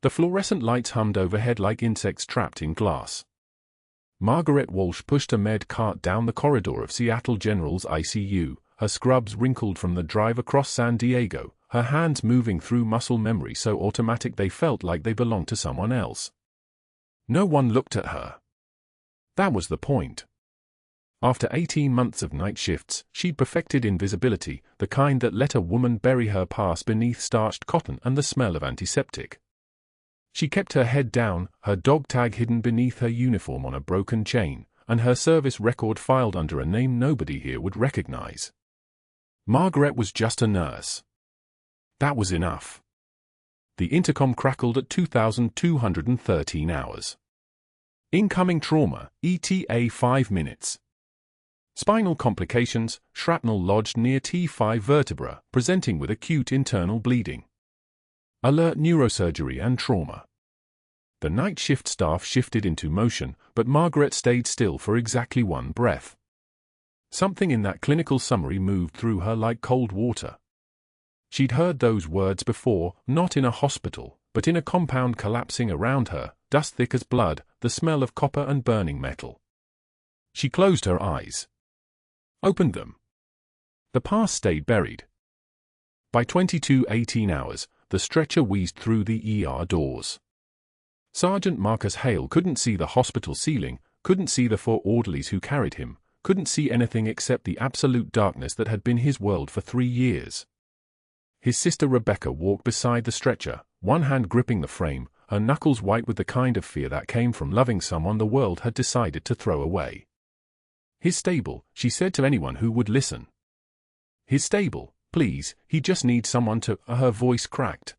The fluorescent lights hummed overhead like insects trapped in glass. Margaret Walsh pushed a med cart down the corridor of Seattle General's ICU, her scrubs wrinkled from the drive across San Diego, her hands moving through muscle memory so automatic they felt like they belonged to someone else. No one looked at her. That was the point. After 18 months of night shifts, she'd perfected invisibility, the kind that let a woman bury her past beneath starched cotton and the smell of antiseptic. She kept her head down, her dog tag hidden beneath her uniform on a broken chain, and her service record filed under a name nobody here would recognize. Margaret was just a nurse. That was enough. The intercom crackled at 2,213 hours. Incoming trauma, ETA 5 minutes. Spinal complications, shrapnel lodged near T5 vertebra, presenting with acute internal bleeding. Alert neurosurgery and trauma. The night shift staff shifted into motion, but Margaret stayed still for exactly one breath. Something in that clinical summary moved through her like cold water. She'd heard those words before, not in a hospital, but in a compound collapsing around her, dust thick as blood, the smell of copper and burning metal. She closed her eyes. Opened them. The past stayed buried. By 22:18 hours, the stretcher wheezed through the ER doors. Sergeant Marcus Hale couldn't see the hospital ceiling, couldn't see the 4 orderlies who carried him, couldn't see anything except the absolute darkness that had been his world for 3 years. His sister Rebecca walked beside the stretcher, one hand gripping the frame, her knuckles white with the kind of fear that came from loving someone the world had decided to throw away. His stable, she said to anyone who would listen. His stable, please, he just needs someone to, her voice cracked.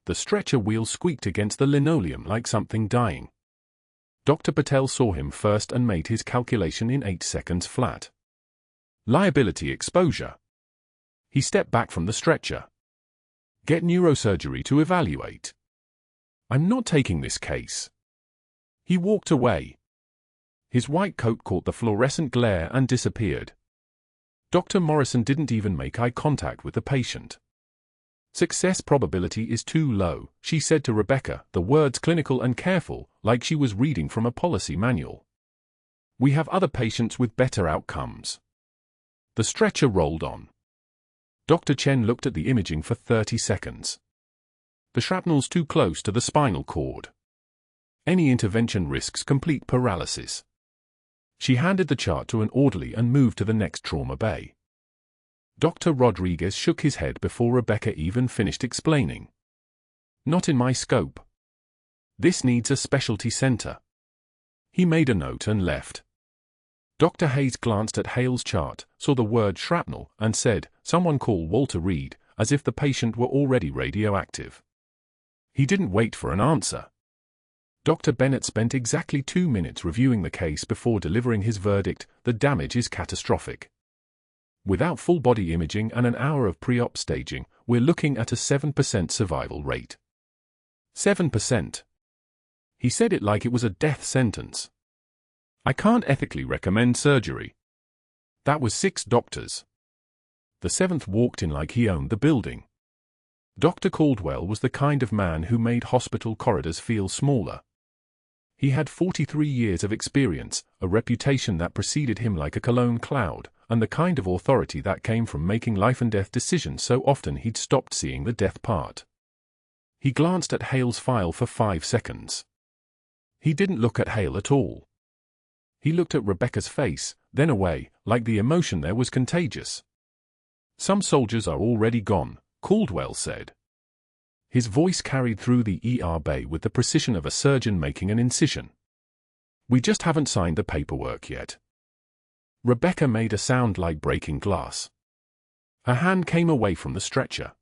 The stretcher wheels squeaked against the linoleum like something dying. Dr. Patel saw him first and made his calculation in 8 seconds flat. Liability exposure. He stepped back from the stretcher. Get neurosurgery to evaluate. I'm not taking this case. He walked away. His white coat caught the fluorescent glare and disappeared. Dr. Morrison didn't even make eye contact with the patient. Success probability is too low, she said to Rebecca, the words clinical and careful, like she was reading from a policy manual. We have other patients with better outcomes. The stretcher rolled on. Dr. Chen looked at the imaging for 30 seconds. The shrapnel's too close to the spinal cord. Any intervention risks complete paralysis. She handed the chart to an orderly and moved to the next trauma bay. Dr. Rodriguez shook his head before Rebecca even finished explaining. Not in my scope. This needs a specialty center. He made a note and left. Dr. Hayes glanced at Hale's chart, saw the word shrapnel, and said, "Someone call Walter Reed," as if the patient were already radioactive. He didn't wait for an answer. Dr. Bennett spent exactly 2 minutes reviewing the case before delivering his verdict: the damage is catastrophic. Without full-body imaging and an hour of pre-op staging, we're looking at a 7% survival rate. 7%. He said it like it was a death sentence. I can't ethically recommend surgery. That was 6 doctors. The 7th walked in like he owned the building. Dr. Caldwell was the kind of man who made hospital corridors feel smaller. He had 43 years of experience, a reputation that preceded him like a cologne cloud, and the kind of authority that came from making life-and-death decisions so often he'd stopped seeing the death part. He glanced at Hale's file for 5 seconds. He didn't look at Hale at all. He looked at Rebecca's face, then away, like the emotion there was contagious. Some soldiers are already gone, Caldwell said. His voice carried through the ER bay with the precision of a surgeon making an incision. We just haven't signed the paperwork yet. Rebecca made a sound like breaking glass. Her hand came away from the stretcher.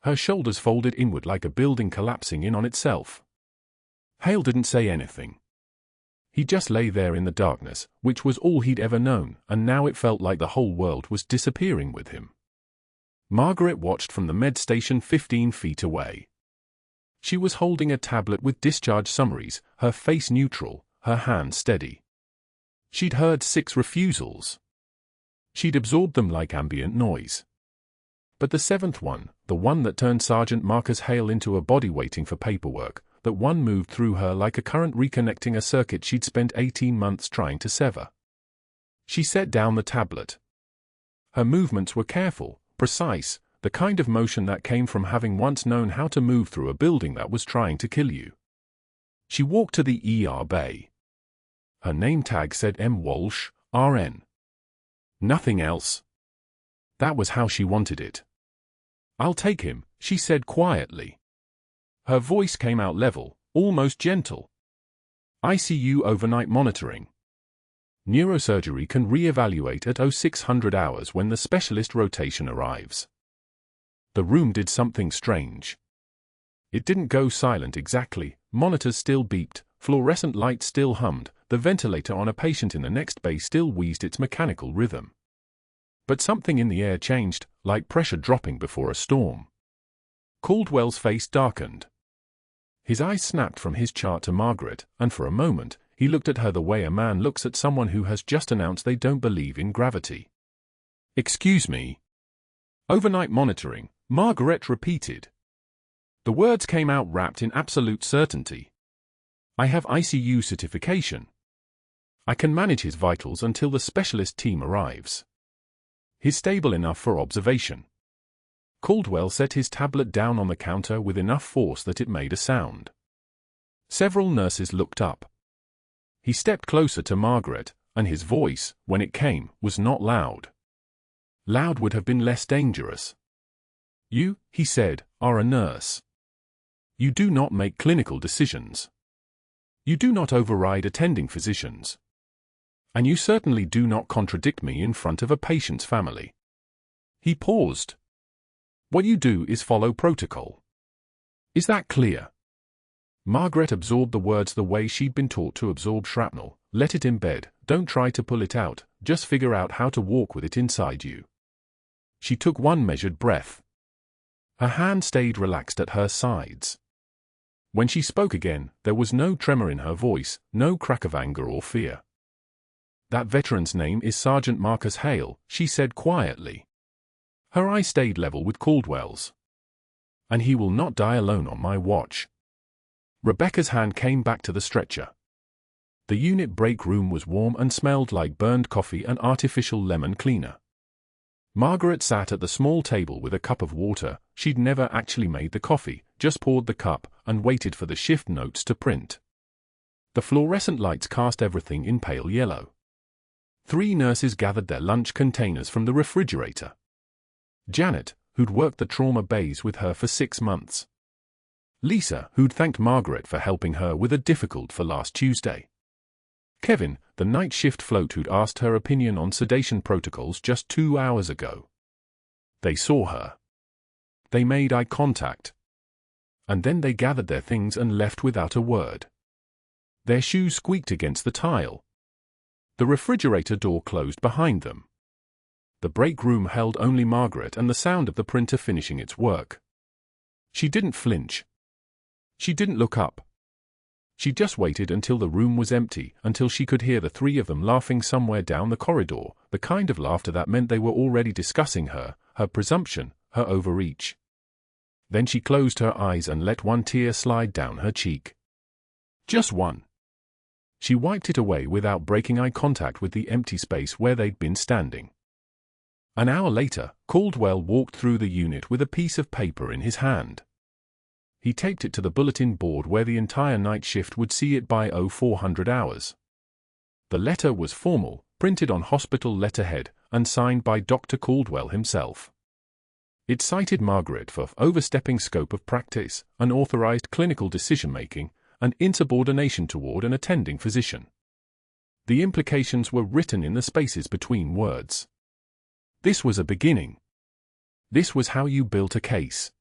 Her shoulders folded inward like a building collapsing in on itself. Hale didn't say anything. He just lay there in the darkness, which was all he'd ever known, and now it felt like the whole world was disappearing with him. Margaret watched from the med station 15 feet away. She was holding a tablet with discharge summaries, her face neutral, her hand steady. She'd heard 6 refusals. She'd absorbed them like ambient noise. But the seventh one, the one that turned Sergeant Marcus Hale into a body waiting for paperwork, that one moved through her like a current reconnecting a circuit she'd spent 18 months trying to sever. She set down the tablet. Her movements were careful, precise, the kind of motion that came from having once known how to move through a building that was trying to kill you. She walked to the ER bay. Her name tag said M. Walsh, RN. Nothing else. That was how she wanted it. "I'll take him," she said quietly. Her voice came out level, almost gentle. ICU overnight monitoring. Neurosurgery can re-evaluate at 0600 hours when the specialist rotation arrives. The room did something strange. It didn't go silent exactly, monitors still beeped, fluorescent lights still hummed, the ventilator on a patient in the next bay still wheezed its mechanical rhythm. But something in the air changed, like pressure dropping before a storm. Caldwell's face darkened. His eyes snapped from his chart to Margaret, and for a moment, he looked at her the way a man looks at someone who has just announced they don't believe in gravity. "Excuse me." "Overnight monitoring," Margaret repeated. The words came out wrapped in absolute certainty. "I have ICU certification. I can manage his vitals until the specialist team arrives. He's stable enough for observation." Caldwell set his tablet down on the counter with enough force that it made a sound. Several nurses looked up. He stepped closer to Margaret, and his voice, when it came, was not loud. Loud would have been less dangerous. "You," he said, "are a nurse. You do not make clinical decisions. You do not override attending physicians. And you certainly do not contradict me in front of a patient's family." He paused. "What you do is follow protocol. Is that clear?" Margaret absorbed the words the way she'd been taught to absorb shrapnel. Let it embed, don't try to pull it out, just figure out how to walk with it inside you. She took one measured breath. Her hand stayed relaxed at her sides. When she spoke again, there was no tremor in her voice, no crack of anger or fear. "That veteran's name is Sergeant Marcus Hale," she said quietly. Her eye stayed level with Caldwell's. "And he will not die alone on my watch." Rebecca's hand came back to the stretcher. The unit break room was warm and smelled like burned coffee and artificial lemon cleaner. Margaret sat at the small table with a cup of water. She'd never actually made the coffee, just poured the cup, and waited for the shift notes to print. The fluorescent lights cast everything in pale yellow. 3 nurses gathered their lunch containers from the refrigerator. Janet, who'd worked the trauma bays with her for 6 months. Lisa, who'd thanked Margaret for helping her with a difficult for last Tuesday. Kevin, the night shift float who'd asked her opinion on sedation protocols just 2 hours ago. They saw her. They made eye contact. And then they gathered their things and left without a word. Their shoes squeaked against the tile. The refrigerator door closed behind them. The break room held only Margaret and the sound of the printer finishing its work. She didn't flinch. She didn't look up. She just waited until the room was empty, until she could hear the 3 of them laughing somewhere down the corridor, the kind of laughter that meant they were already discussing her presumption, her overreach. Then she closed her eyes and let one tear slide down her cheek. Just one. She wiped it away without breaking eye contact with the empty space where they'd been standing. An hour later, Caldwell walked through the unit with a piece of paper in his hand. He taped it to the bulletin board where the entire night shift would see it by 0400 hours. The letter was formal, printed on hospital letterhead, and signed by Dr. Caldwell himself. It cited Margaret for overstepping scope of practice, unauthorized clinical decision-making, and insubordination toward an attending physician. The implications were written in the spaces between words. This was a beginning. This was how you built a case.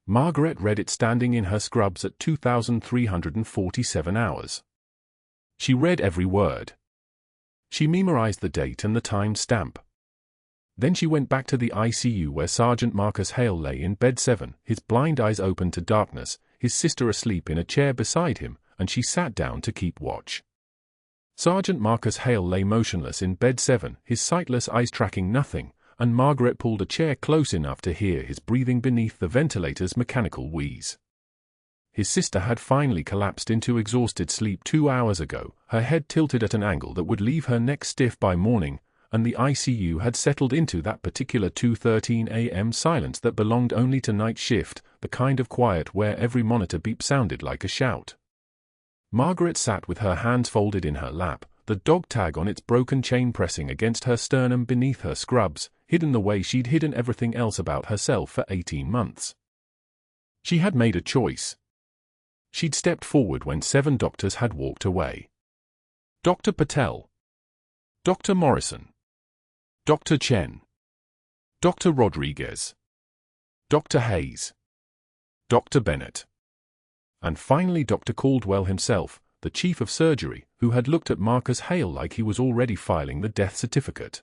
Margaret read it standing in her scrubs at 2,347 hours. She read every word. She memorized the date and the time stamp. Then she went back to the ICU where Sergeant Marcus Hale lay in bed 7, his blind eyes open to darkness, his sister asleep in a chair beside him, and she sat down to keep watch. Sergeant Marcus Hale lay motionless in bed 7, his sightless eyes tracking nothing, and Margaret pulled a chair close enough to hear his breathing beneath the ventilator's mechanical wheeze. His sister had finally collapsed into exhausted sleep 2 hours ago, her head tilted at an angle that would leave her neck stiff by morning, and the ICU had settled into that particular 2:13 a.m. silence that belonged only to night shift, the kind of quiet where every monitor beep sounded like a shout. Margaret sat with her hands folded in her lap, the dog tag on its broken chain pressing against her sternum beneath her scrubs, hidden the way she'd hidden everything else about herself for 18 months. She had made a choice. She'd stepped forward when 7 doctors had walked away. Dr. Patel, Dr. Morrison, Dr. Chen, Dr. Rodriguez, Dr. Hayes, Dr. Bennett, and finally Dr. Caldwell himself, the chief of surgery, who had looked at Marcus Hale like he was already filing the death certificate.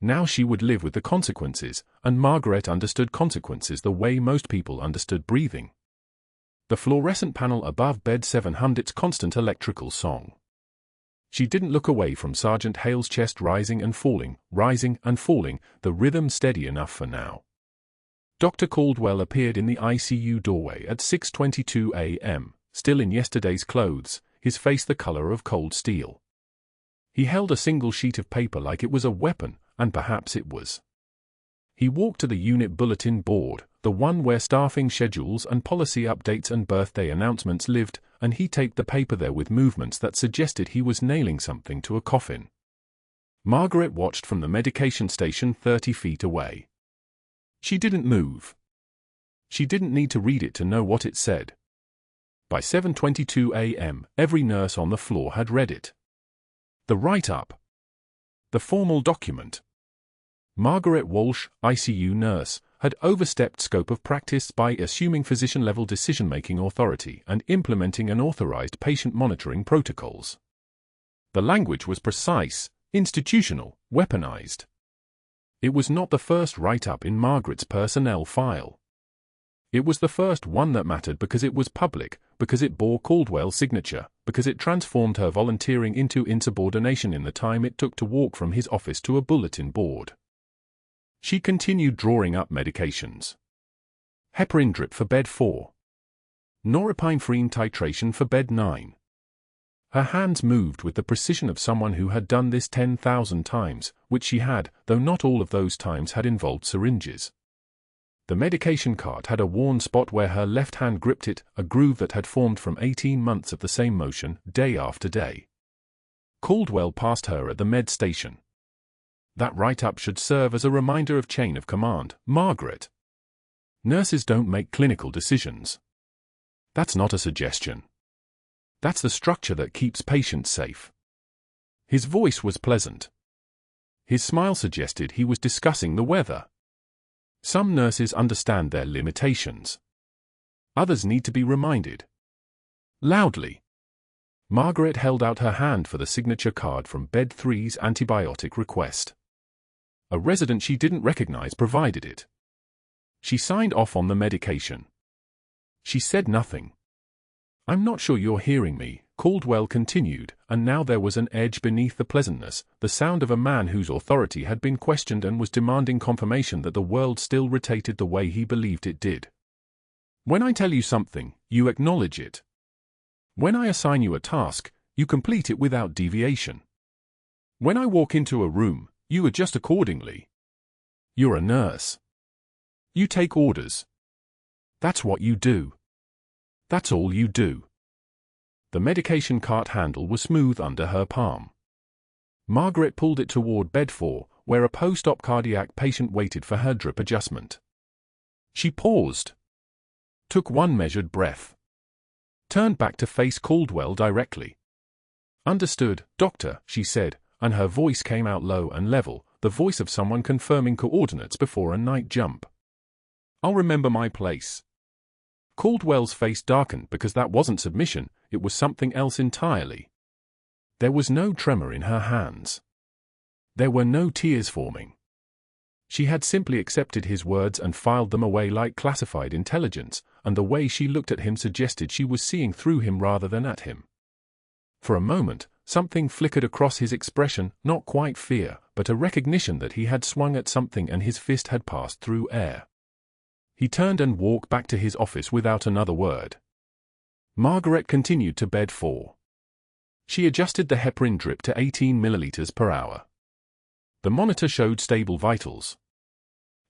Now she would live with the consequences, and Margaret understood consequences the way most people understood breathing. The fluorescent panel above bed 7 hummed its constant electrical song. She didn't look away from Sergeant Hale's chest rising and falling, the rhythm steady enough for now. Dr. Caldwell appeared in the ICU doorway at 6:22 a.m., still in yesterday's clothes, his face the color of cold steel. He held a single sheet of paper like it was a weapon, and perhaps it was. He walked to the unit bulletin board, the one where staffing schedules and policy updates and birthday announcements lived, and he taped the paper there with movements that suggested he was nailing something to a coffin. Margaret watched from the medication station 30 feet away. She didn't move. She didn't need to read it to know what it said. By 7:22 a.m., every nurse on the floor had read it. The write-up. The formal document. Margaret Walsh, ICU nurse, had overstepped scope of practice by assuming physician-level decision-making authority and implementing unauthorized patient monitoring protocols. The language was precise, institutional, weaponized. It was not the first write-up in Margaret's personnel file. It was the first one that mattered because it was public, because it bore Caldwell's signature, because it transformed her volunteering into insubordination in the time it took to walk from his office to a bulletin board. She continued drawing up medications. Heparin drip for bed 4. Norepinephrine titration for bed 9. Her hands moved with the precision of someone who had done this 10,000 times, which she had, though not all of those times had involved syringes. The medication cart had a worn spot where her left hand gripped it, a groove that had formed from 18 months of the same motion, day after day. Caldwell passed her at the med station. That write-up should serve as a reminder of chain of command, Margaret. Nurses don't make clinical decisions. That's not a suggestion. That's the structure that keeps patients safe. His voice was pleasant. His smile suggested he was discussing the weather. Some nurses understand their limitations. Others need to be reminded. Loudly. Margaret held out her hand for the signature card from Bed 3's antibiotic request. A resident she didn't recognize provided it. She signed off on the medication. She said nothing. "I'm not sure you're hearing me," Caldwell continued, and now there was an edge beneath the pleasantness, the sound of a man whose authority had been questioned and was demanding confirmation that the world still rotated the way he believed it did. "When I tell you something, you acknowledge it. When I assign you a task, you complete it without deviation. When I walk into a room, you adjust accordingly. You're a nurse. You take orders. That's what you do. That's all you do." The medication cart handle was smooth under her palm. Margaret pulled it toward bed 4, where a post-op cardiac patient waited for her drip adjustment. She paused. Took one measured breath. Turned back to face Caldwell directly. "Understood, doctor," she said, and her voice came out low and level, the voice of someone confirming coordinates before a night jump. "I'll remember my place." Caldwell's face darkened because that wasn't submission, it was something else entirely. There was no tremor in her hands. There were no tears forming. She had simply accepted his words and filed them away like classified intelligence, and the way she looked at him suggested she was seeing through him rather than at him. For a moment, something flickered across his expression, not quite fear, but a recognition that he had swung at something and his fist had passed through air. He turned and walked back to his office without another word. Margaret continued to bed 4. She adjusted the heparin drip to 18 milliliters per hour. The monitor showed stable vitals.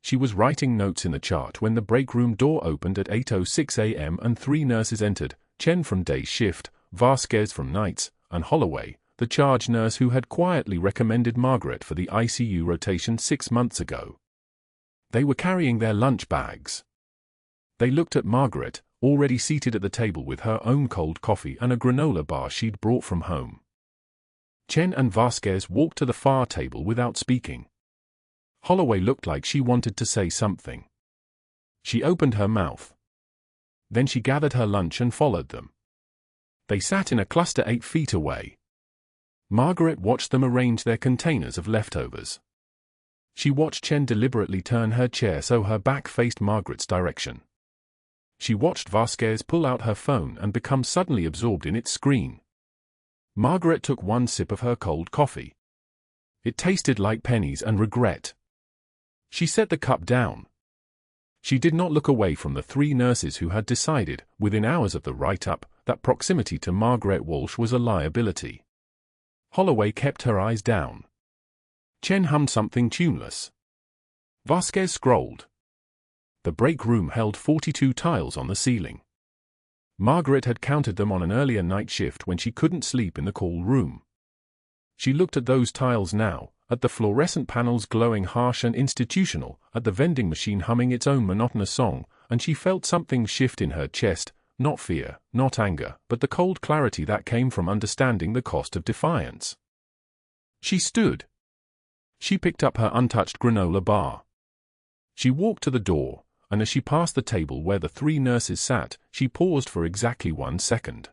She was writing notes in the chart when the break room door opened at 8:06 a.m. and 3 nurses entered, Chen from day shift, Vasquez from nights, and Holloway, the charge nurse who had quietly recommended Margaret for the ICU rotation 6 months ago. They were carrying their lunch bags. They looked at Margaret, already seated at the table with her own cold coffee and a granola bar she'd brought from home. Chen and Vasquez walked to the far table without speaking. Holloway looked like she wanted to say something. She opened her mouth. Then she gathered her lunch and followed them. They sat in a cluster 8 feet away. Margaret watched them arrange their containers of leftovers. She watched Chen deliberately turn her chair so her back faced Margaret's direction. She watched Vasquez pull out her phone and become suddenly absorbed in its screen. Margaret took one sip of her cold coffee. It tasted like pennies and regret. She set the cup down. She did not look away from the 3 nurses who had decided, within hours of the write-up, that proximity to Margaret Walsh was a liability. Holloway kept her eyes down. Chen hummed something tuneless. Vasquez scrolled. The break room held 42 tiles on the ceiling. Margaret had counted them on an earlier night shift when she couldn't sleep in the call room. She looked at those tiles now, at the fluorescent panels glowing harsh and institutional, at the vending machine humming its own monotonous song, and she felt something shift in her chest, not fear, not anger, but the cold clarity that came from understanding the cost of defiance. She stood. She picked up her untouched granola bar. She walked to the door, and as she passed the table where the 3 nurses sat, she paused for exactly 1 second.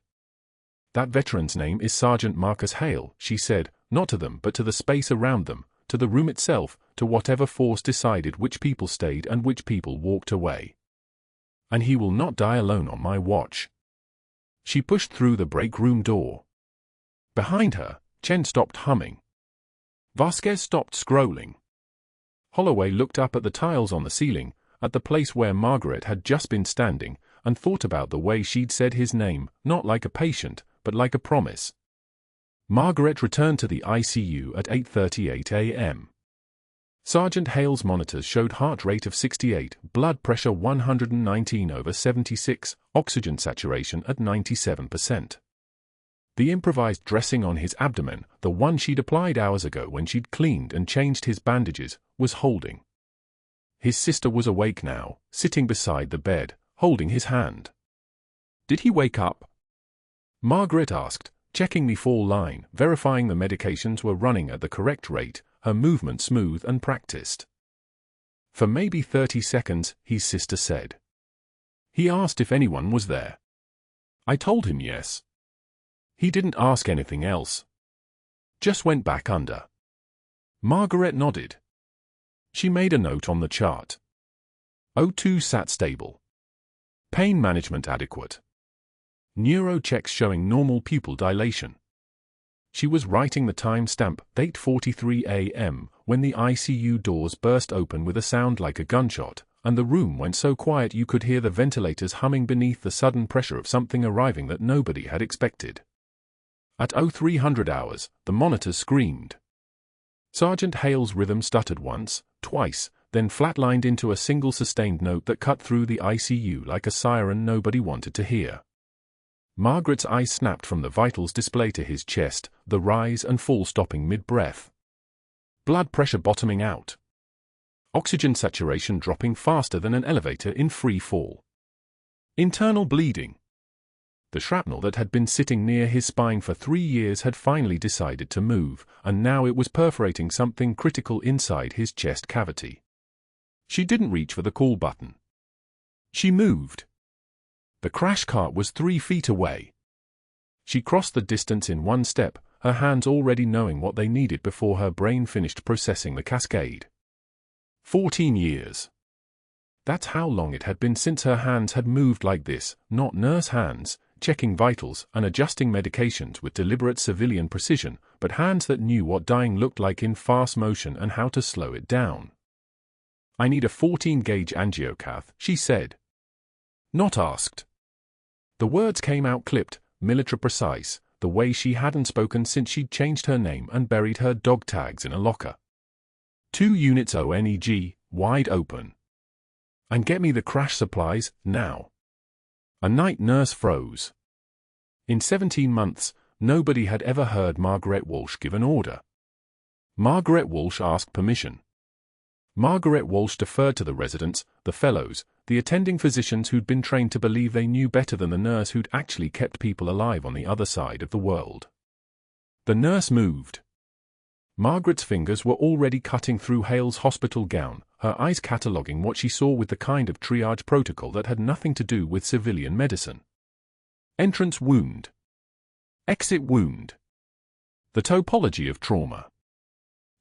"That veteran's name is Sergeant Marcus Hale," she said, not to them but to the space around them, to the room itself, to whatever force decided which people stayed and which people walked away. "And he will not die alone on my watch." She pushed through the break room door. Behind her, Chen stopped humming. Vasquez stopped scrolling. Holloway looked up at the tiles on the ceiling, at the place where Margaret had just been standing, and thought about the way she'd said his name, not like a patient, but like a promise. Margaret returned to the ICU at 8:38 a.m. Sergeant Hale's monitors showed heart rate of 68, blood pressure 119/76, oxygen saturation at 97%. The improvised dressing on his abdomen, the one she'd applied hours ago when she'd cleaned and changed his bandages, was holding. His sister was awake now, sitting beside the bed, holding his hand. "Did he wake up?" Margaret asked, checking the fall line, verifying the medications were running at the correct rate, her movement smooth and practiced. "For maybe 30 seconds, his sister said. He asked if anyone was there. I told him yes. He didn't ask anything else. Just went back under." Margaret nodded. She made a note on the chart. O2 sat stable. Pain management adequate. Neuro checks showing normal pupil dilation. She was writing the time stamp, 8:43 a.m., when the ICU doors burst open with a sound like a gunshot, and the room went so quiet you could hear the ventilators humming beneath the sudden pressure of something arriving that nobody had expected. At 0300 hours, the monitors screamed. Sergeant Hale's rhythm stuttered once, twice, then flatlined into a single sustained note that cut through the ICU like a siren nobody wanted to hear. Margaret's eyes snapped from the vitals display to his chest, the rise and fall stopping mid-breath. Blood pressure bottoming out. Oxygen saturation dropping faster than an elevator in free fall. Internal bleeding. The shrapnel that had been sitting near his spine for 3 years had finally decided to move, and now it was perforating something critical inside his chest cavity. She didn't reach for the call button. She moved. The crash cart was 3 feet away. She crossed the distance in 1 step, her hands already knowing what they needed before her brain finished processing the cascade. 14 years. That's how long it had been since her hands had moved like this, not nurse hands, checking vitals and adjusting medications with deliberate civilian precision, but hands that knew what dying looked like in fast motion and how to slow it down. "I need a 14-gauge angiocath," she said. Not asked. The words came out clipped, military precise, the way she hadn't spoken since she'd changed her name and buried her dog tags in a locker. 2 units ONEG, wide open. "And get me the crash supplies, now." A night nurse froze. In 17 months, nobody had ever heard Margaret Walsh give an order. Margaret Walsh asked permission. Margaret Walsh deferred to the residents, the fellows, the attending physicians who'd been trained to believe they knew better than the nurse who'd actually kept people alive on the other side of the world. The nurse moved. Margaret's fingers were already cutting through Hale's hospital gown, her eyes cataloguing what she saw with the kind of triage protocol that had nothing to do with civilian medicine. Entrance wound. Exit wound. The topology of trauma.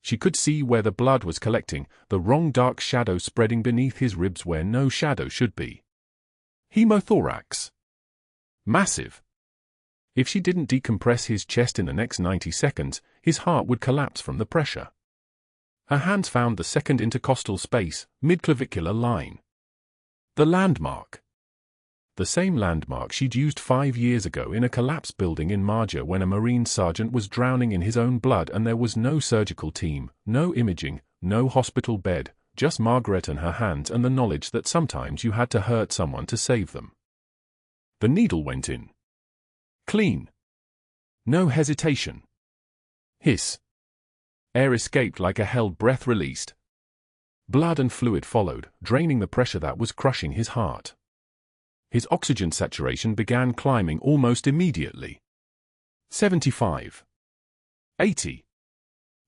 She could see where the blood was collecting, the wrong dark shadow spreading beneath his ribs where no shadow should be. Hemothorax. Massive. If she didn't decompress his chest in the next 90 seconds, his heart would collapse from the pressure. Her hands found the second intercostal space, mid-clavicular line. The landmark. The same landmark she'd used 5 years ago in a collapsed building in Marja when a Marine sergeant was drowning in his own blood and there was no surgical team, no imaging, no hospital bed, just Margaret and her hands and the knowledge that sometimes you had to hurt someone to save them. The needle went in. Clean. No hesitation. Hiss. Air escaped like a held breath released. Blood and fluid followed, draining the pressure that was crushing his heart. His oxygen saturation began climbing almost immediately. 75. 80.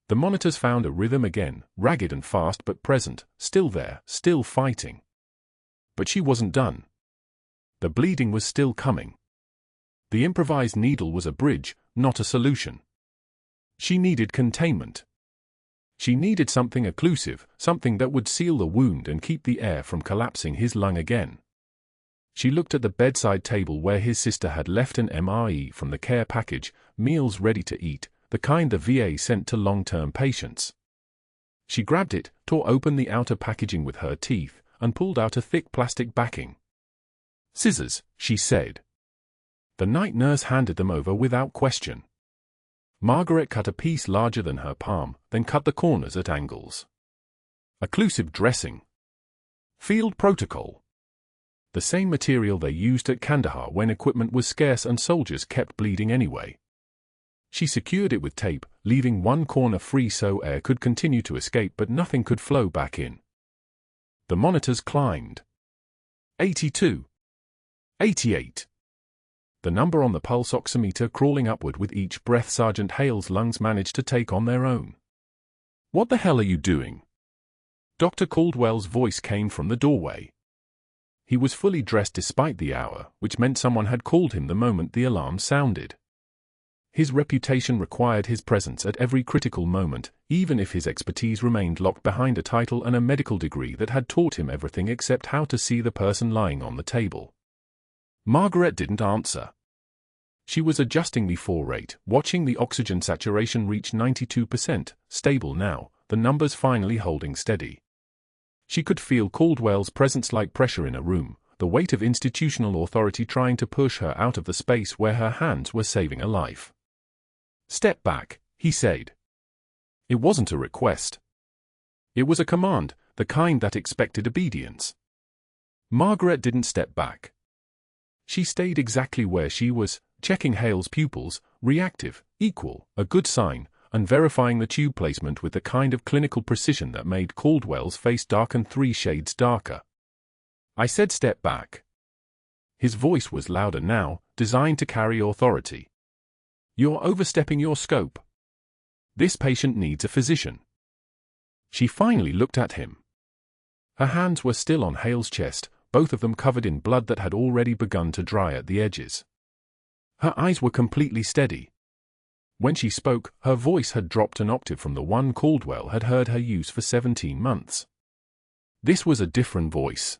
The monitors found a rhythm again, ragged and fast but present, still there, still fighting. But she wasn't done. The bleeding was still coming. The improvised needle was a bridge, not a solution. She needed containment. She needed something occlusive, something that would seal the wound and keep the air from collapsing his lung again. She looked at the bedside table where his sister had left an MRE from the care package, meals ready to eat, the kind the VA sent to long-term patients. She grabbed it, tore open the outer packaging with her teeth, and pulled out a thick plastic backing. "Scissors," she said. The night nurse handed them over without question. Margaret cut a piece larger than her palm, then cut the corners at angles. Occlusive dressing. Field protocol. The same material they used at Kandahar when equipment was scarce and soldiers kept bleeding anyway. She secured it with tape, leaving one corner free so air could continue to escape but nothing could flow back in. The monitors climbed. 82. 88. The number on the pulse oximeter crawling upward with each breath. Sergeant Hale's lungs managed to take on their own. "What the hell are you doing?" Dr. Caldwell's voice came from the doorway. He was fully dressed despite the hour, which meant someone had called him the moment the alarm sounded. His reputation required his presence at every critical moment, even if his expertise remained locked behind a title and a medical degree that had taught him everything except how to see the person lying on the table. Margaret didn't answer. She was adjusting the flow rate, watching the oxygen saturation reach 92%, stable now, the numbers finally holding steady. She could feel Caldwell's presence like pressure in a room, the weight of institutional authority trying to push her out of the space where her hands were saving a life. "Step back," he said. It wasn't a request. It was a command, the kind that expected obedience. Margaret didn't step back. She stayed exactly where she was, checking Hale's pupils, reactive, equal, a good sign, and verifying the tube placement with the kind of clinical precision that made Caldwell's face darken 3 shades darker. "I said step back." His voice was louder now, designed to carry authority. "You're overstepping your scope. This patient needs a physician." She finally looked at him. Her hands were still on Hale's chest, both of them covered in blood that had already begun to dry at the edges. Her eyes were completely steady. When she spoke, her voice had dropped an octave from the one Caldwell had heard her use for 17 months. This was a different voice.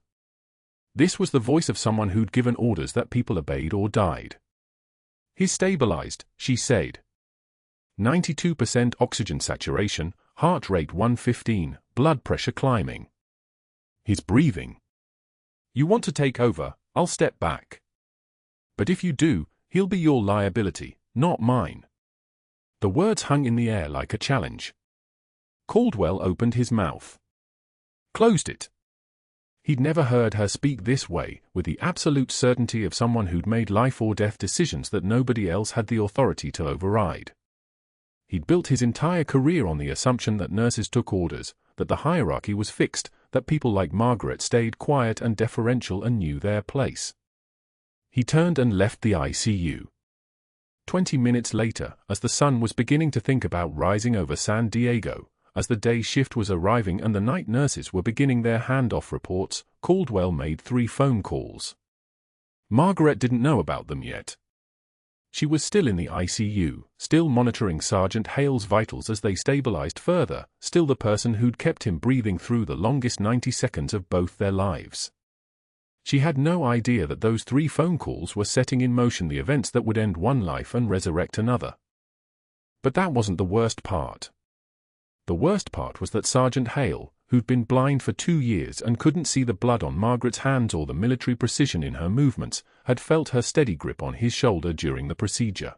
This was the voice of someone who'd given orders that people obeyed or died. "He's stabilized," she said. 92% oxygen saturation, heart rate 115, blood pressure climbing. "He's breathing. You want to take over, I'll step back. But if you do, he'll be your liability, not mine." The words hung in the air like a challenge. Caldwell opened his mouth. Closed it. He'd never heard her speak this way, with the absolute certainty of someone who'd made life-or-death decisions that nobody else had the authority to override. He'd built his entire career on the assumption that nurses took orders, that the hierarchy was fixed, that people like Margaret stayed quiet and deferential and knew their place. He turned and left the ICU. 20 minutes later, as the sun was beginning to think about rising over San Diego, as the day shift was arriving and the night nurses were beginning their handoff reports, Caldwell made 3 phone calls. Margaret didn't know about them yet. She was still in the ICU, still monitoring Sergeant Hale's vitals as they stabilized further, still the person who'd kept him breathing through the longest 90 seconds of both their lives. She had no idea that those 3 phone calls were setting in motion the events that would end one life and resurrect another. But that wasn't the worst part. The worst part was that Sergeant Hale, who'd been blind for 2 years and couldn't see the blood on Margaret's hands or the military precision in her movements, had felt her steady grip on his shoulder during the procedure.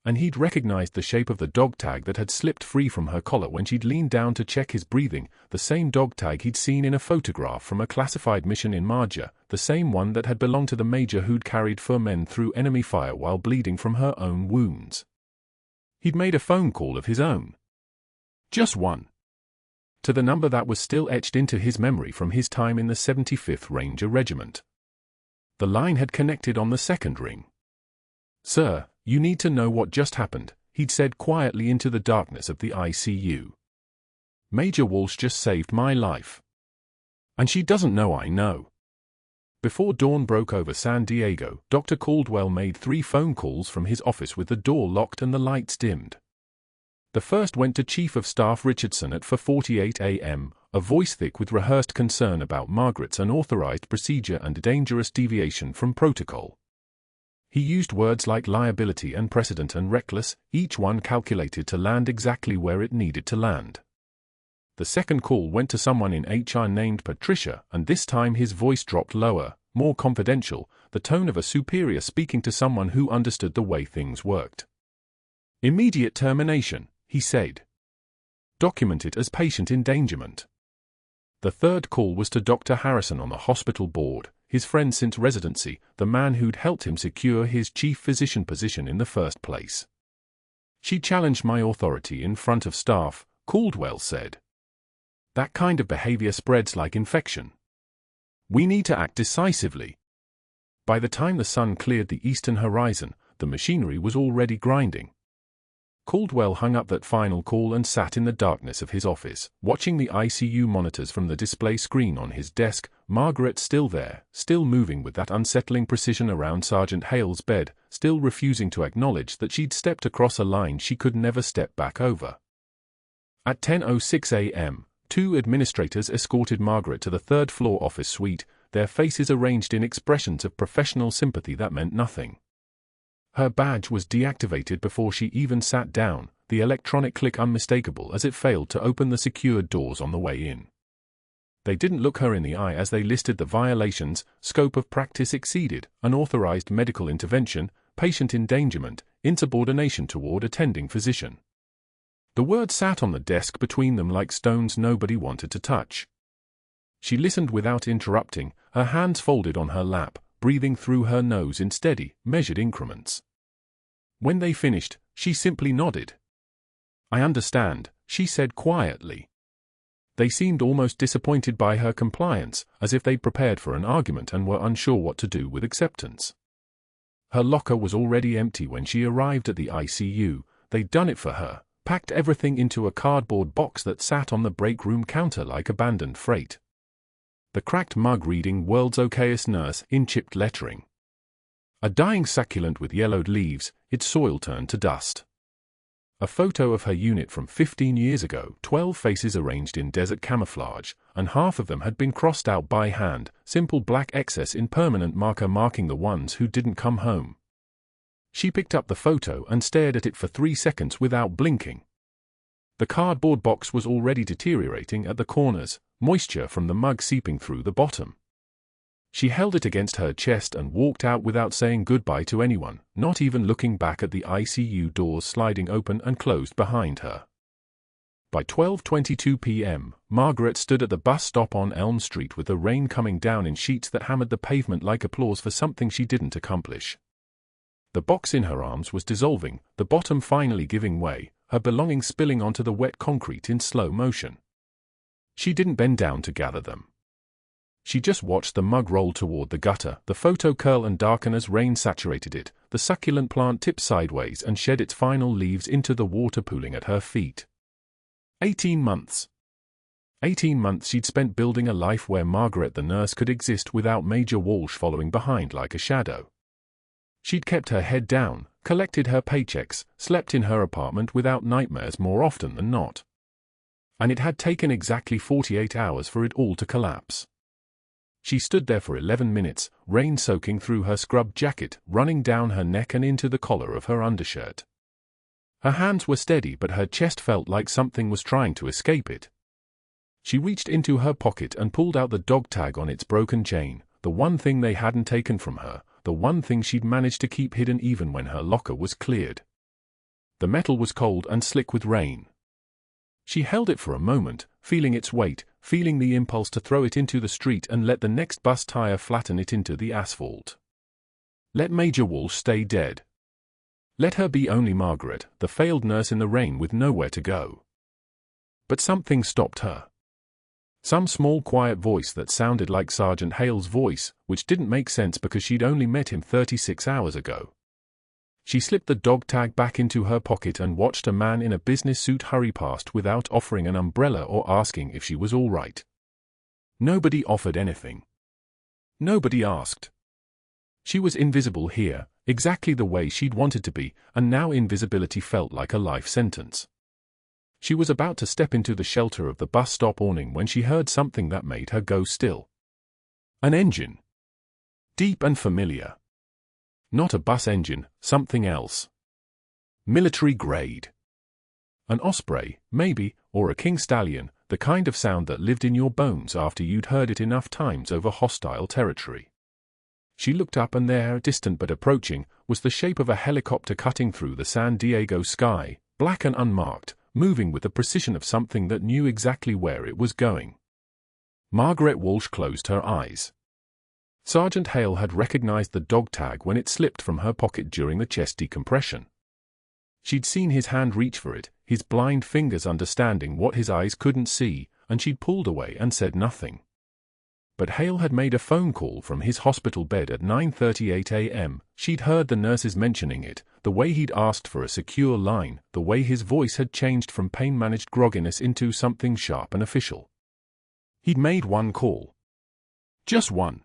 And he'd recognized the shape of the dog tag that had slipped free from her collar when she'd leaned down to check his breathing, the same dog tag he'd seen in a photograph from a classified mission in Marja, the same one that had belonged to the major who'd carried 4 men through enemy fire while bleeding from her own wounds. He'd made a phone call of his own. Just one. To the number that was still etched into his memory from his time in the 75th Ranger Regiment. The line had connected on the second ring. "Sir, you need to know what just happened," he'd said quietly into the darkness of the ICU. "Major Walsh just saved my life. And she doesn't know I know." Before dawn broke over San Diego, Dr. Caldwell made 3 phone calls from his office with the door locked and the lights dimmed. The first went to Chief of Staff Richardson at 4:48 a.m., a voice thick with rehearsed concern about Margaret's unauthorized procedure and dangerous deviation from protocol. He used words like liability and precedent and reckless, each one calculated to land exactly where it needed to land. The second call went to someone in HR named Patricia, and this time his voice dropped lower, more confidential, the tone of a superior speaking to someone who understood the way things worked. "Immediate termination," he said. "Document it as patient endangerment." The third call was to Dr. Harrison on the hospital board, his friend since residency, the man who'd helped him secure his chief physician position in the first place. "She challenged my authority in front of staff," Caldwell said. "That kind of behavior spreads like infection. We need to act decisively." By the time the sun cleared the eastern horizon, the machinery was already grinding. Caldwell hung up that final call and sat in the darkness of his office, watching the ICU monitors from the display screen on his desk, Margaret still there, still moving with that unsettling precision around Sergeant Hale's bed, still refusing to acknowledge that she'd stepped across a line she could never step back over. At 10:06 a.m., 2 administrators escorted Margaret to the third-floor office suite, their faces arranged in expressions of professional sympathy that meant nothing. Her badge was deactivated before she even sat down, the electronic click unmistakable as it failed to open the secured doors on the way in. They didn't look her in the eye as they listed the violations: scope of practice exceeded, unauthorized medical intervention, patient endangerment, insubordination toward attending physician. The words sat on the desk between them like stones nobody wanted to touch. She listened without interrupting, her hands folded on her lap, breathing through her nose in steady, measured increments. When they finished, she simply nodded. "I understand," she said quietly. They seemed almost disappointed by her compliance, as if they'd prepared for an argument and were unsure what to do with acceptance. Her locker was already empty when she arrived at the ICU. They'd done it for her, packed everything into a cardboard box that sat on the break room counter like abandoned freight. The cracked mug reading "World's Okayest Nurse" in chipped lettering. A dying succulent with yellowed leaves, its soil turned to dust. A photo of her unit from 15 years ago, 12 faces arranged in desert camouflage, and half of them had been crossed out by hand, simple black excess in permanent marker marking the ones who didn't come home. She picked up the photo and stared at it for 3 seconds without blinking. The cardboard box was already deteriorating at the corners, moisture from the mug seeping through the bottom. She held it against her chest and walked out without saying goodbye to anyone, not even looking back at the ICU doors sliding open and closed behind her. By 12:22 p.m., Margaret stood at the bus stop on Elm Street with the rain coming down in sheets that hammered the pavement like applause for something she didn't accomplish. The box in her arms was dissolving, the bottom finally giving way, her belongings spilling onto the wet concrete in slow motion. She didn't bend down to gather them. She just watched the mug roll toward the gutter, the photo curl and darken as rain saturated it, the succulent plant tip sideways and shed its final leaves into the water pooling at her feet. 18 months. 18 months she'd spent building a life where Margaret the nurse could exist without Major Walsh following behind like a shadow. She'd kept her head down, collected her paychecks, slept in her apartment without nightmares more often than not. And it had taken exactly 48 hours for it all to collapse. She stood there for 11 minutes, rain soaking through her scrub jacket, running down her neck and into the collar of her undershirt. Her hands were steady, but her chest felt like something was trying to escape it. She reached into her pocket and pulled out the dog tag on its broken chain, the one thing they hadn't taken from her, the one thing she'd managed to keep hidden even when her locker was cleared. The metal was cold and slick with rain. She held it for a moment, feeling its weight, feeling the impulse to throw it into the street and let the next bus tire flatten it into the asphalt. Let Major Walsh stay dead. Let her be only Margaret, the failed nurse in the rain with nowhere to go. But something stopped her. Some small quiet voice that sounded like Sergeant Hale's voice, which didn't make sense because she'd only met him 36 hours ago. She slipped the dog tag back into her pocket and watched a man in a business suit hurry past without offering an umbrella or asking if she was all right. Nobody offered anything. Nobody asked. She was invisible here, exactly the way she'd wanted to be, and now invisibility felt like a life sentence. She was about to step into the shelter of the bus stop awning when she heard something that made her go still. An engine. Deep and familiar. Not a bus engine, something else. Military grade. An Osprey, maybe, or a King Stallion, the kind of sound that lived in your bones after you'd heard it enough times over hostile territory. She looked up and there, distant but approaching, was the shape of a helicopter cutting through the San Diego sky, black and unmarked, moving with the precision of something that knew exactly where it was going. Margaret Walsh closed her eyes. Sergeant Hale had recognized the dog tag when it slipped from her pocket during the chest decompression. She'd seen his hand reach for it, his blind fingers understanding what his eyes couldn't see, and she'd pulled away and said nothing. But Hale had made a phone call from his hospital bed at 9:38 a.m. She'd heard the nurses mentioning it, the way he'd asked for a secure line, the way his voice had changed from pain-managed grogginess into something sharp and official. He'd made one call. Just one.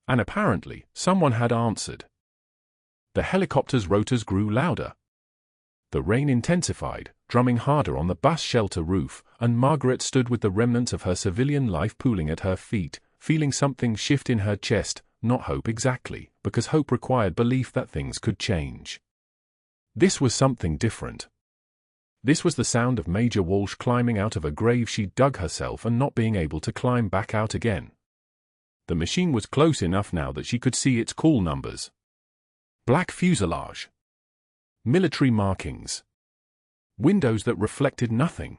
And apparently, someone had answered. The helicopter's rotors grew louder. The rain intensified, drumming harder on the bus shelter roof, and Margaret stood with the remnants of her civilian life pooling at her feet, feeling something shift in her chest, not hope exactly, because hope required belief that things could change. This was something different. This was the sound of Major Walsh climbing out of a grave she'd dug herself and not being able to climb back out again. The machine was close enough now that she could see its call numbers. Black fuselage. Military markings. Windows that reflected nothing.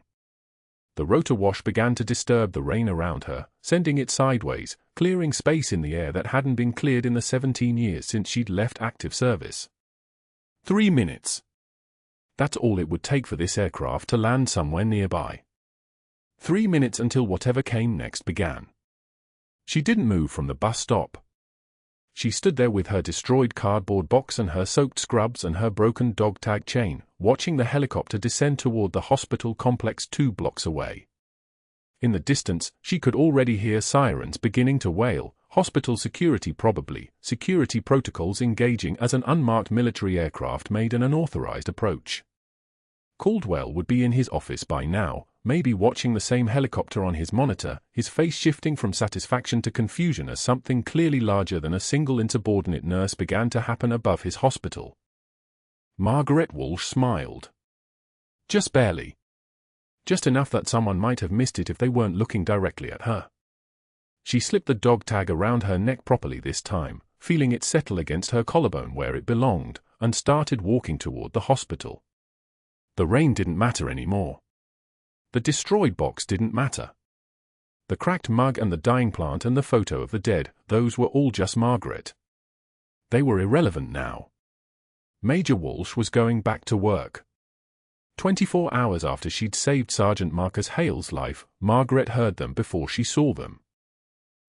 The rotor wash began to disturb the rain around her, sending it sideways, clearing space in the air that hadn't been cleared in the 17 years since she'd left active service. 3 minutes. That's all it would take for this aircraft to land somewhere nearby. 3 minutes until whatever came next began. She didn't move from the bus stop. She stood there with her destroyed cardboard box and her soaked scrubs and her broken dog tag chain, watching the helicopter descend toward the hospital complex 2 blocks away. In the distance, she could already hear sirens beginning to wail, hospital security probably, security protocols engaging as an unmarked military aircraft made an unauthorized approach. Caldwell would be in his office by now, maybe watching the same helicopter on his monitor, his face shifting from satisfaction to confusion as something clearly larger than a single insubordinate nurse began to happen above his hospital. Margaret Walsh smiled. Just barely. Just enough that someone might have missed it if they weren't looking directly at her. She slipped the dog tag around her neck properly this time, feeling it settle against her collarbone where it belonged, and started walking toward the hospital. The rain didn't matter anymore. The destroyed box didn't matter. The cracked mug and the dying plant and the photo of the dead, those were all just Margaret. They were irrelevant now. Major Walsh was going back to work. 24 hours after she'd saved Sergeant Marcus Hale's life, Margaret heard them before she saw them.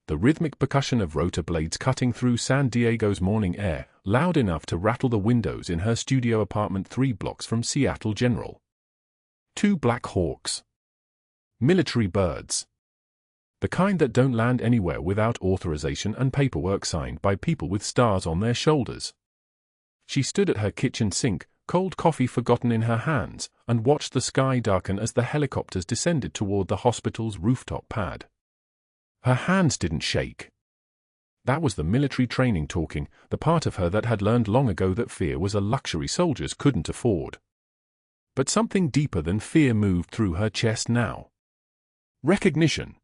The rhythmic percussion of rotor blades cutting through San Diego's morning air, loud enough to rattle the windows in her studio apartment 3 blocks from Seattle General. 2 Black Hawks. Military birds. The kind that don't land anywhere without authorization and paperwork signed by people with stars on their shoulders. She stood at her kitchen sink, cold coffee forgotten in her hands, and watched the sky darken as the helicopters descended toward the hospital's rooftop pad. Her hands didn't shake. That was the military training talking, the part of her that had learned long ago that fear was a luxury soldiers couldn't afford. But something deeper than fear moved through her chest now. Recognition.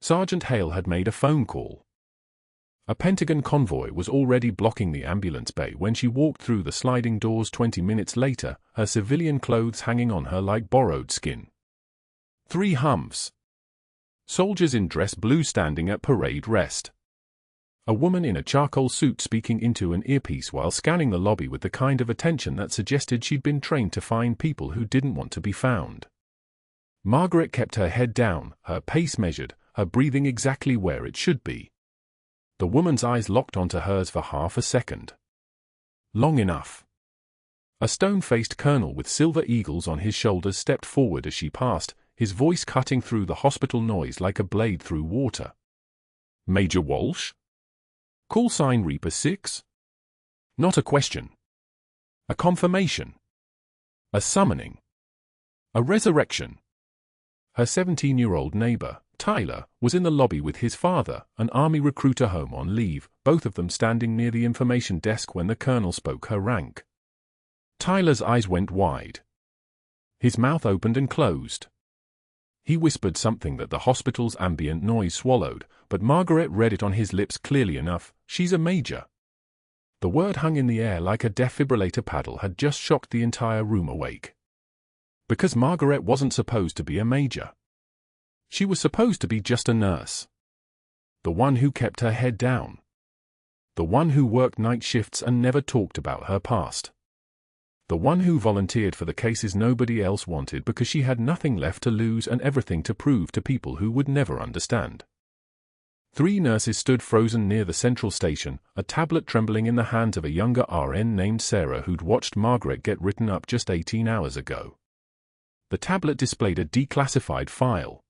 Sergeant Hale had made a phone call. A Pentagon convoy was already blocking the ambulance bay when she walked through the sliding doors 20 minutes later, her civilian clothes hanging on her like borrowed skin. 3 humps. Soldiers in dress blue standing at parade rest. A woman in a charcoal suit speaking into an earpiece while scanning the lobby with the kind of attention that suggested she'd been trained to find people who didn't want to be found. Margaret kept her head down, her pace measured, her breathing exactly where it should be. The woman's eyes locked onto hers for half a second. Long enough. A stone-faced colonel with silver eagles on his shoulders stepped forward as she passed, his voice cutting through the hospital noise like a blade through water. Major Walsh? Call sign Reaper 6? Not a question. A confirmation. A summoning. A resurrection. Her 17-year-old neighbor, Tyler, was in the lobby with his father, an Army recruiter home on leave, both of them standing near the information desk when the colonel spoke her rank. Tyler's eyes went wide. His mouth opened and closed. He whispered something that the hospital's ambient noise swallowed, but Margaret read it on his lips clearly enough. She's a major. The word hung in the air like a defibrillator paddle had just shocked the entire room awake. Because Margaret wasn't supposed to be a major. She was supposed to be just a nurse. The one who kept her head down. The one who worked night shifts and never talked about her past. The one who volunteered for the cases nobody else wanted because she had nothing left to lose and everything to prove to people who would never understand. 3 nurses stood frozen near the central station, a tablet trembling in the hands of a younger RN named Sarah who'd watched Margaret get written up just 18 hours ago. The tablet displayed a declassified file.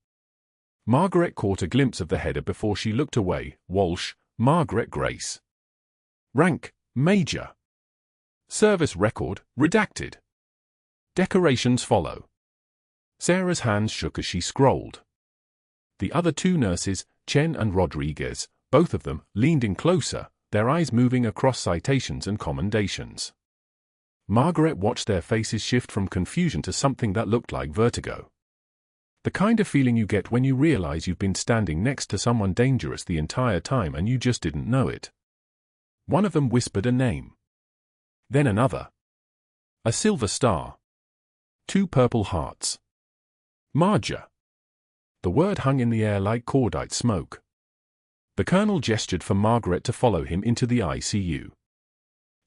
Margaret caught a glimpse of the header before she looked away. Walsh, Margaret Grace. Rank, Major. Service record, redacted. Decorations follow. Sarah's hands shook as she scrolled. The other 2 nurses, Chen and Rodriguez, both of them, leaned in closer, their eyes moving across citations and commendations. Margaret watched their faces shift from confusion to something that looked like vertigo. The kind of feeling you get when you realize you've been standing next to someone dangerous the entire time and you just didn't know it. One of them whispered a name. Then another. A silver star. 2 purple hearts. Marja. The word hung in the air like cordite smoke. The colonel gestured for Margaret to follow him into the ICU.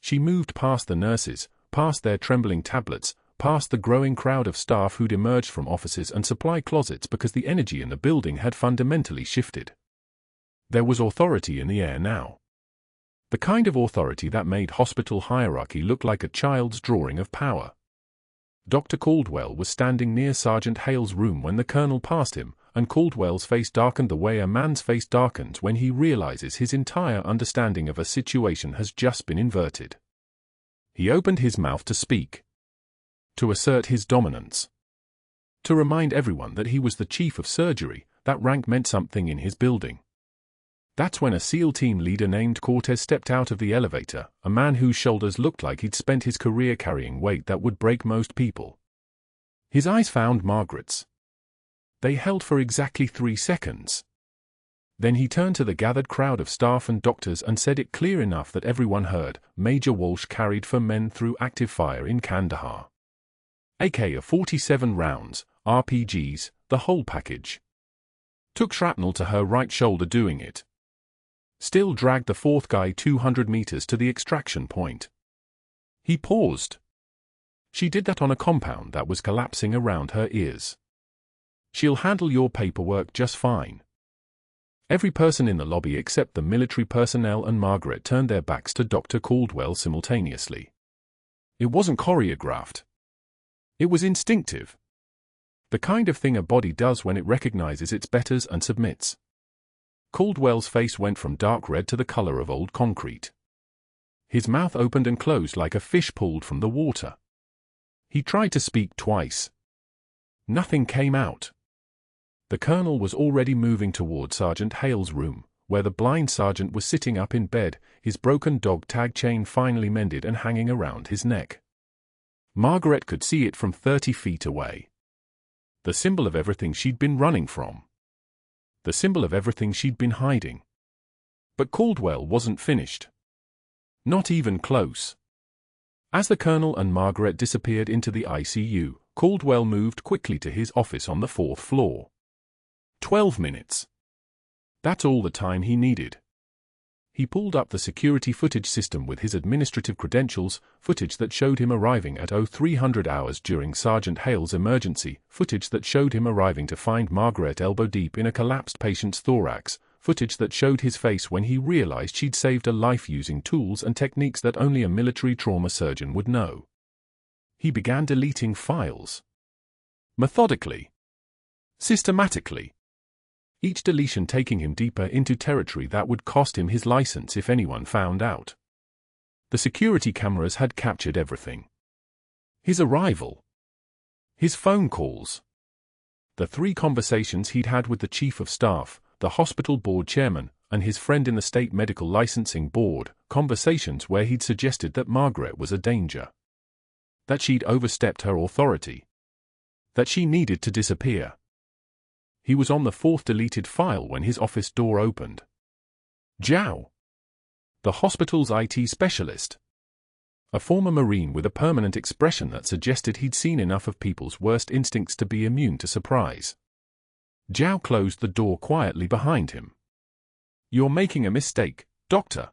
She moved past the nurses, past their trembling tablets, past the growing crowd of staff who'd emerged from offices and supply closets because the energy in the building had fundamentally shifted. There was authority in the air now. The kind of authority that made hospital hierarchy look like a child's drawing of power. Dr. Caldwell was standing near Sergeant Hale's room when the colonel passed him, and Caldwell's face darkened the way a man's face darkens when he realizes his entire understanding of a situation has just been inverted. He opened his mouth to speak. To assert his dominance. To remind everyone that he was the chief of surgery, that rank meant something in his building. That's when a SEAL team leader named Cortez stepped out of the elevator, a man whose shoulders looked like he'd spent his career carrying weight that would break most people. His eyes found Margaret's. They held for exactly 3 seconds. Then he turned to the gathered crowd of staff and doctors and said it clear enough that everyone heard, "Major Walsh carried for men through active fire in Kandahar. AK-47 rounds, RPGs, the whole package. Took shrapnel to her right shoulder doing it. Still dragged the fourth guy 200 meters to the extraction point." He paused. "She did that on a compound that was collapsing around her ears. She'll handle your paperwork just fine." Every person in the lobby except the military personnel and Margaret turned their backs to Dr. Caldwell simultaneously. It wasn't choreographed. It was instinctive. The kind of thing a body does when it recognizes its betters and submits. Caldwell's face went from dark red to the color of old concrete. His mouth opened and closed like a fish pulled from the water. He tried to speak twice. Nothing came out. The colonel was already moving toward Sergeant Hale's room, where the blind sergeant was sitting up in bed, his broken dog tag chain finally mended and hanging around his neck. Margaret could see it from 30 feet away. The symbol of everything she'd been running from. The symbol of everything she'd been hiding. But Caldwell wasn't finished. Not even close. As the colonel and Margaret disappeared into the ICU, Caldwell moved quickly to his office on the 4th floor. 12 minutes. That's all the time he needed. He pulled up the security footage system with his administrative credentials, footage that showed him arriving at 0300 hours during Sergeant Hale's emergency, footage that showed him arriving to find Margaret elbow deep in a collapsed patient's thorax, footage that showed his face when he realized she'd saved a life using tools and techniques that only a military trauma surgeon would know. He began deleting files. Methodically. Systematically. Each deletion taking him deeper into territory that would cost him his license if anyone found out. The security cameras had captured everything. His arrival. His phone calls. The 3 conversations he'd had with the chief of staff, the hospital board chairman, and his friend in the state medical licensing board, conversations where he'd suggested that Margaret was a danger. That she'd overstepped her authority. That she needed to disappear. He was on the 4th deleted file when his office door opened. Zhao. The hospital's IT specialist. A former Marine with a permanent expression that suggested he'd seen enough of people's worst instincts to be immune to surprise. Zhao closed the door quietly behind him. "You're making a mistake, Doctor."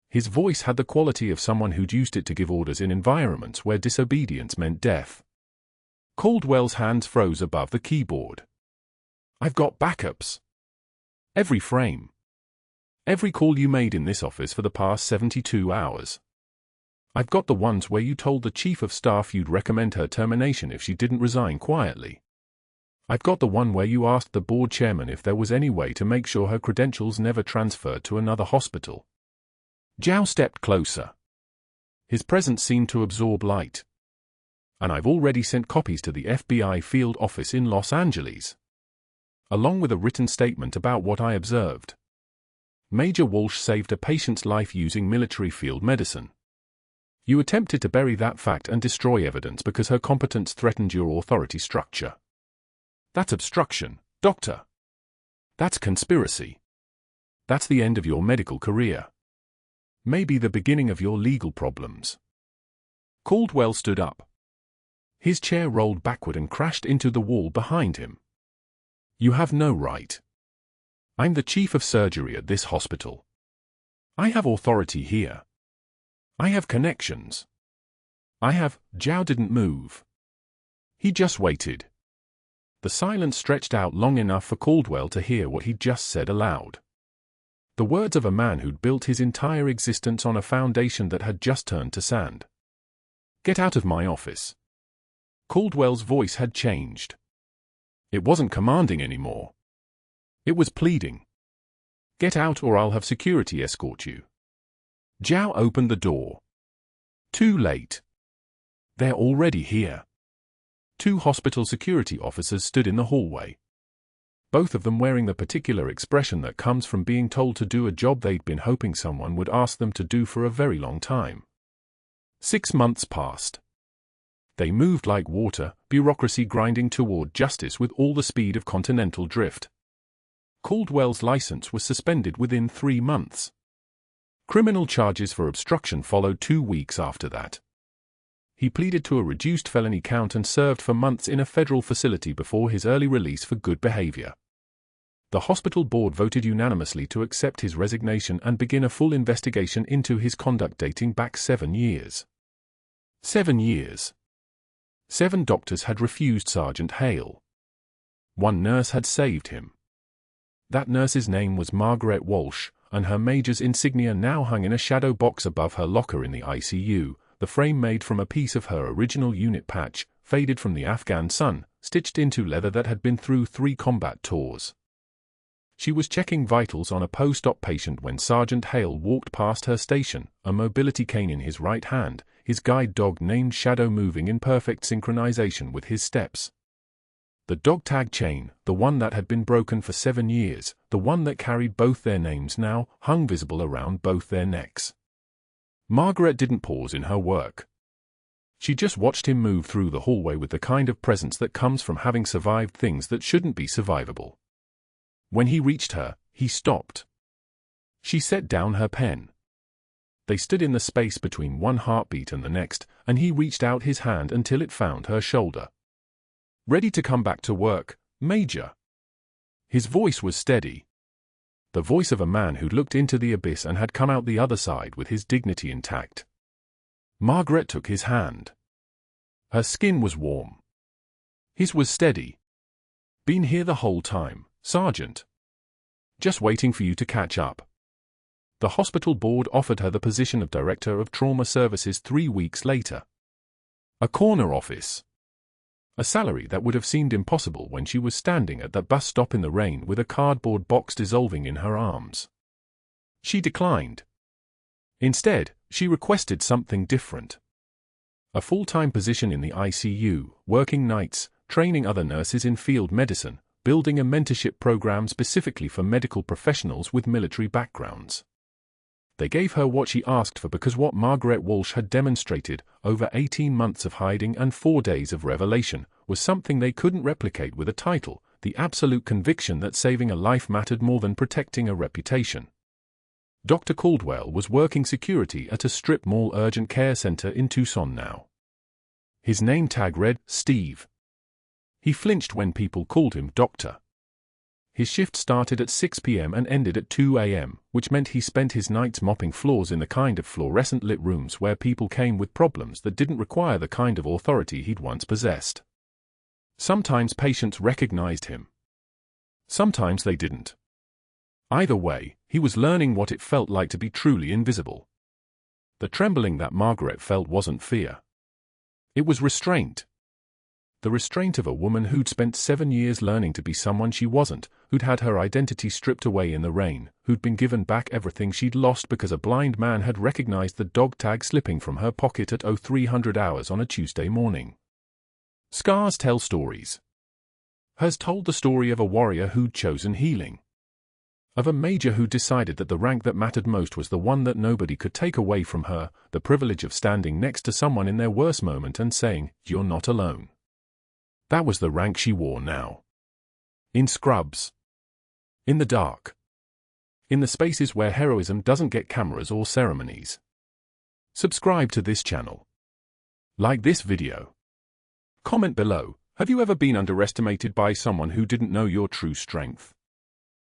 His voice had the quality of someone who'd used it to give orders in environments where disobedience meant death. Caldwell's hands froze above the keyboard. "I've got backups. Every frame. Every call you made in this office for the past 72 hours. I've got the ones where you told the chief of staff you'd recommend her termination if she didn't resign quietly. I've got the one where you asked the board chairman if there was any way to make sure her credentials never transferred to another hospital." Zhao stepped closer. His presence seemed to absorb light. "And I've already sent copies to the FBI field office in Los Angeles. Along with a written statement about what I observed. Major Walsh saved a patient's life using military field medicine. You attempted to bury that fact and destroy evidence because her competence threatened your authority structure. That's obstruction, Doctor. That's conspiracy. That's the end of your medical career. Maybe the beginning of your legal problems." Caldwell stood up. His chair rolled backward and crashed into the wall behind him. "You have no right. I'm the chief of surgery at this hospital. I have authority here. I have connections. Zhao didn't move. He just waited. The silence stretched out long enough for Caldwell to hear what he'd just said aloud. The words of a man who'd built his entire existence on a foundation that had just turned to sand. "Get out of my office." Caldwell's voice had changed. It wasn't commanding anymore. It was pleading. "Get out or I'll have security escort you." Zhao opened the door. Too late. They're already here. 2 hospital security officers stood in the hallway. both of them wearing the particular expression that comes from being told to do a job they'd been hoping someone would ask them to do for a very long time. 6 months passed. They moved like water, bureaucracy grinding toward justice with all the speed of continental drift. Caldwell's license was suspended within 3 months. Criminal charges for obstruction followed 2 weeks after that. He pleaded to a reduced felony count and served for months in a federal facility before his early release for good behavior. The hospital board voted unanimously to accept his resignation and begin a full investigation into his conduct dating back 7 years. 7 years. 7 doctors had refused Sergeant Hale. 1 nurse had saved him. That nurse's name was Margaret Walsh, and her major's insignia now hung in a shadow box above her locker in the ICU, the frame made from a piece of her original unit patch, faded from the Afghan sun, stitched into leather that had been through 3 combat tours. She was checking vitals on a post-op patient when Sergeant Hale walked past her station, a mobility cane in his right hand, his guide dog named Shadow moving in perfect synchronization with his steps. The dog tag chain, the one that had been broken for 7 years, the one that carried both their names now, hung visible around both their necks. Margaret didn't pause in her work. She just watched him move through the hallway with the kind of presence that comes from having survived things that shouldn't be survivable. When he reached her, he stopped. She set down her pen. They stood in the space between one heartbeat and the next, and he reached out his hand until it found her shoulder. "Ready to come back to work, Major?" His voice was steady. The voice of a man who'd looked into the abyss and had come out the other side with his dignity intact. Margaret took his hand. Her skin was warm. His was steady. "Been here the whole time, Sergeant. Just waiting for you to catch up." The hospital board offered her the position of Director of Trauma Services 3 weeks later. A corner office. A salary that would have seemed impossible when she was standing at that bus stop in the rain with a cardboard box dissolving in her arms. She declined. Instead, she requested something different. A full-time position in the ICU, working nights, training other nurses in field medicine, building a mentorship program specifically for medical professionals with military backgrounds. They gave her what she asked for because what Margaret Walsh had demonstrated, over 18 months of hiding and 4 days of revelation, was something they couldn't replicate with a title, the absolute conviction that saving a life mattered more than protecting a reputation. Dr. Caldwell was working security at a strip mall urgent care center in Tucson now. His name tag read, Steve. He flinched when people called him Doctor. His shift started at 6 p.m. and ended at 2 a.m., which meant he spent his nights mopping floors in the kind of fluorescent-lit rooms where people came with problems that didn't require the kind of authority he'd once possessed. Sometimes patients recognized him. Sometimes they didn't. Either way, he was learning what it felt like to be truly invisible. The trembling that Margaret felt wasn't fear. It was restraint. The restraint of a woman who'd spent 7 years learning to be someone she wasn't, who'd had her identity stripped away in the rain, who'd been given back everything she'd lost because a blind man had recognized the dog tag slipping from her pocket at 0300 hours on a Tuesday morning. Scars tell stories. Hers told the story of a warrior who'd chosen healing. Of a major who decided that the rank that mattered most was the one that nobody could take away from her, the privilege of standing next to someone in their worst moment and saying, "You're not alone." That was the rank she wore now. In scrubs. In the dark. In the spaces where heroism doesn't get cameras or ceremonies. Subscribe to this channel. Like this video. Comment below, have you ever been underestimated by someone who didn't know your true strength?